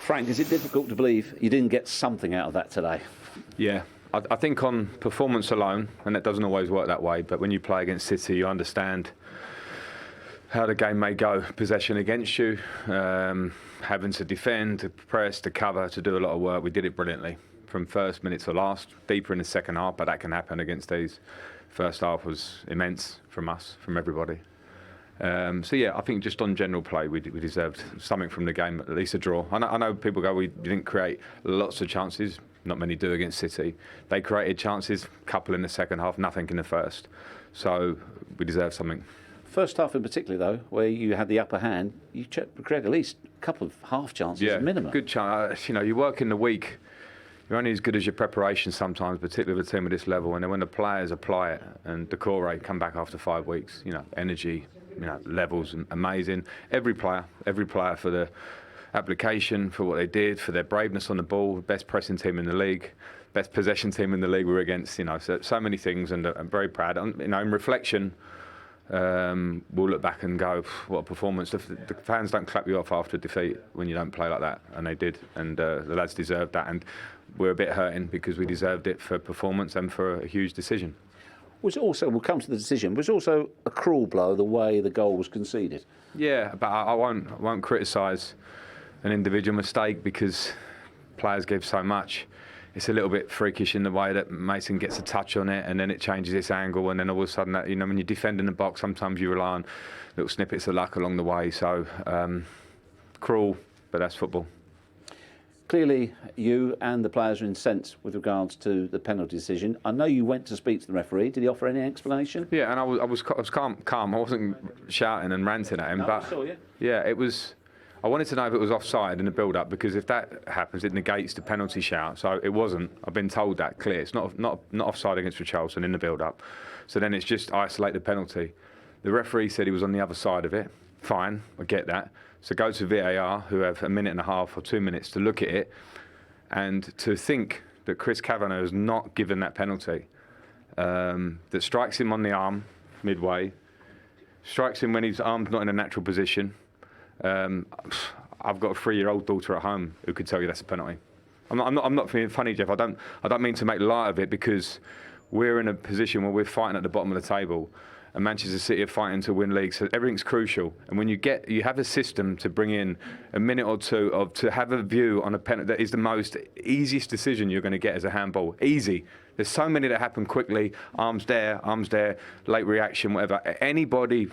Frank, is it difficult to believe you didn't get something out of that today? Yeah, I think on performance alone, and it doesn't always work that way, but when you play against City, you understand how the game may go. Possession against you, having to defend, to press, to cover, to do a lot of work. We did it brilliantly from first minute to last, deeper in the second half, but that can happen against these. First half was immense from us, from everybody. So yeah, I think just on general play, we deserved something from the game, at least a draw. I know people go, we didn't create lots of chances. Not many do against City. They created chances, a couple in the second half, nothing in the first. So we deserve something. First half in particular, though, where you had the upper hand, you created at least a couple of half chances at minimum. Good chance. You work in the week. You're only as good as your preparation sometimes, particularly with a team at this level. And then when the players apply it and Decore come back after 5 weeks, energy, levels amazing. Every player for the application, for what they did, for their braveness on the ball, best pressing team in the league, best possession team in the league we're against. So many things, and I'm very proud. In reflection, we'll look back and go, what a performance. The fans don't clap you off after defeat when you don't play like that, and they did, and the lads deserved that, and we're a bit hurting because we deserved it for performance and for a huge decision. Was also, we'll come to the decision, was also a cruel blow the way the goal was conceded. Yeah, but I won't criticise an individual mistake because players give so much. It's a little bit freakish in the way that Mason gets a touch on it and then it changes its angle, and then all of a sudden, when you defend in the box, sometimes you rely on little snippets of luck along the way. So cruel, but that's football. Clearly, you and the players are incensed with regards to the penalty decision. I know you went to speak to the referee. Did he offer any explanation? Yeah, and I was calm. I wasn't shouting and ranting at him, but I saw you. Yeah, it was. I wanted to know if it was offside in the build-up, because if that happens, it negates the penalty shout. So it wasn't. I've been told that clear. It's not offside against Richarlison in the build-up. So then it's just isolate the penalty. The referee said he was on the other side of it. Fine, I get that. So go to VAR, who have a minute and a half or 2 minutes to look at it, and to think that Chris Kavanagh has not given that penalty, that strikes him on the arm midway, strikes him when his arm's not in a natural position. I've got a 3-year-old daughter at home who could tell you that's a penalty. I'm not being funny, Jeff. I don't mean to make light of it, because we're in a position where we're fighting at the bottom of the table, and Manchester City are fighting to win leagues. So everything's crucial. And when you have a system to bring in a minute or two to have a view on a penalty, that is the most easiest decision you're going to get as a handball. Easy. There's so many that happen quickly. Arms there, late reaction, whatever. Anybody.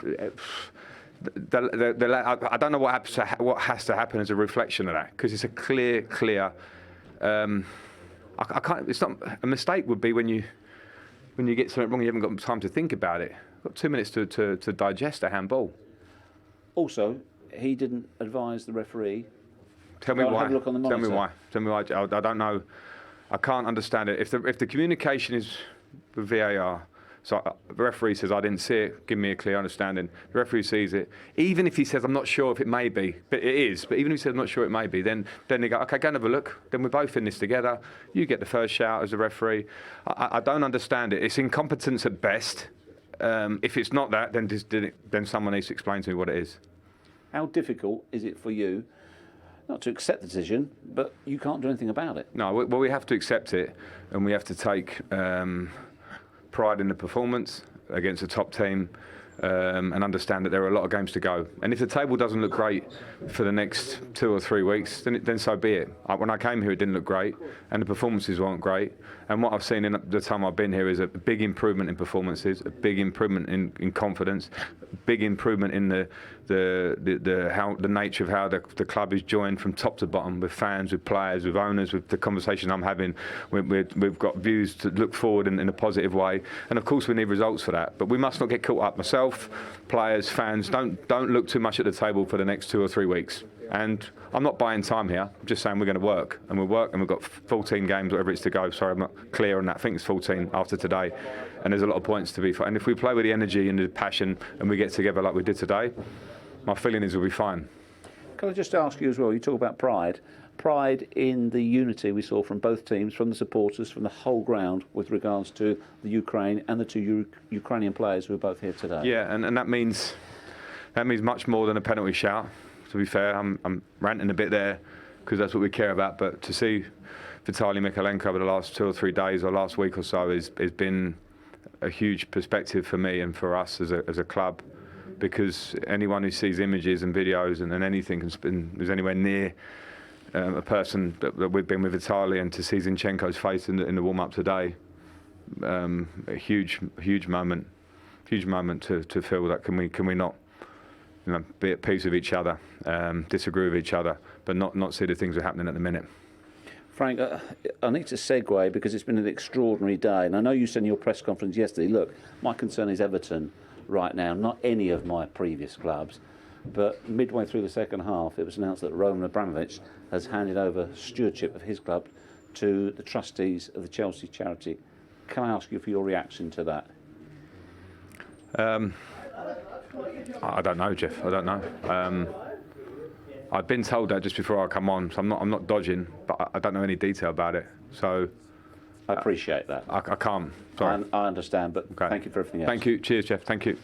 I don't know what has to happen as a reflection of that, because it's a clear. I can't. It's not a mistake. Would be when you get something wrong, you haven't got time to think about it. You've got 2 minutes to digest a handball. Also, he didn't advise the referee. Tell me why. Have a look on the monitor. Tell me why. I don't know. I can't understand it. If the communication is with VAR. So the referee says, I didn't see it, give me a clear understanding. The referee sees it. Even if he says, I'm not sure if it may be, but it is, but even if he says, I'm not sure it may be, then they go, OK, go and have a look. Then we're both in this together. You get the first shout as a referee. I don't understand it. It's incompetence at best. If it's not that, then someone needs to explain to me what it is. How difficult is it for you not to accept the decision, but you can't do anything about it? No, well, we have to accept it, and we have to take pride in the performance against a top team, and understand that there are a lot of games to go. And if the table doesn't look great for the next 2 or 3 weeks, then so be it. When I came here, it didn't look great, and the performances weren't great. And what I've seen in the time I've been here is a big improvement in performances, a big improvement in confidence, a big improvement in the nature of how the club is joined from top to bottom, with fans, with players, with owners, with the conversation I'm having. We've got views to look forward in a positive way, and of course we need results for that. But we must not get caught up. Myself, players, fans, don't look too much at the table for the next 2 or 3 weeks. And I'm not buying time here. I'm just saying we're going to work, and we'll work, and we've got 14 games, whatever it's to go. Sorry, I'm not clear on that. I think it's 14 after today, and there's a lot of points to be. And if we play with the energy and the passion, and we get together like we did today, my feeling is we'll be fine. Can I just ask you as well, you talk about pride in the unity we saw from both teams, from the supporters, from the whole ground, with regards to the Ukraine and the 2 Ukrainian players who are both here today. Yeah, and that means much more than a penalty shout. To be fair, I'm ranting a bit there. because that's what we care about. But to see Vitaly Mykolenko over the last 2 or 3 days or last week or so has been a huge perspective for me and for us as a club, because anyone who sees images and videos and anything who's anywhere near a person that we've been with Vitaly, and to see Zinchenko's face in the warm-up today, a huge moment to feel that can we not, be at peace with each other, disagree with each other, but not see the things that are happening at the minute. Frank, I need to segue because it's been an extraordinary day, and I know you said in your press conference yesterday, look, my concern is Everton right now, not any of my previous clubs. But midway through the second half, it was announced that Roman Abramovich has handed over stewardship of his club to the trustees of the Chelsea charity. Can I ask you for your reaction to that? I don't know, Jeff. I don't know. I've been told that just before I come on, so I'm not dodging, but I don't know any detail about it. So I appreciate that. I can't. Sorry. I understand, but Okay. thank you for everything else. Thank you. Cheers, Jeff. Thank you.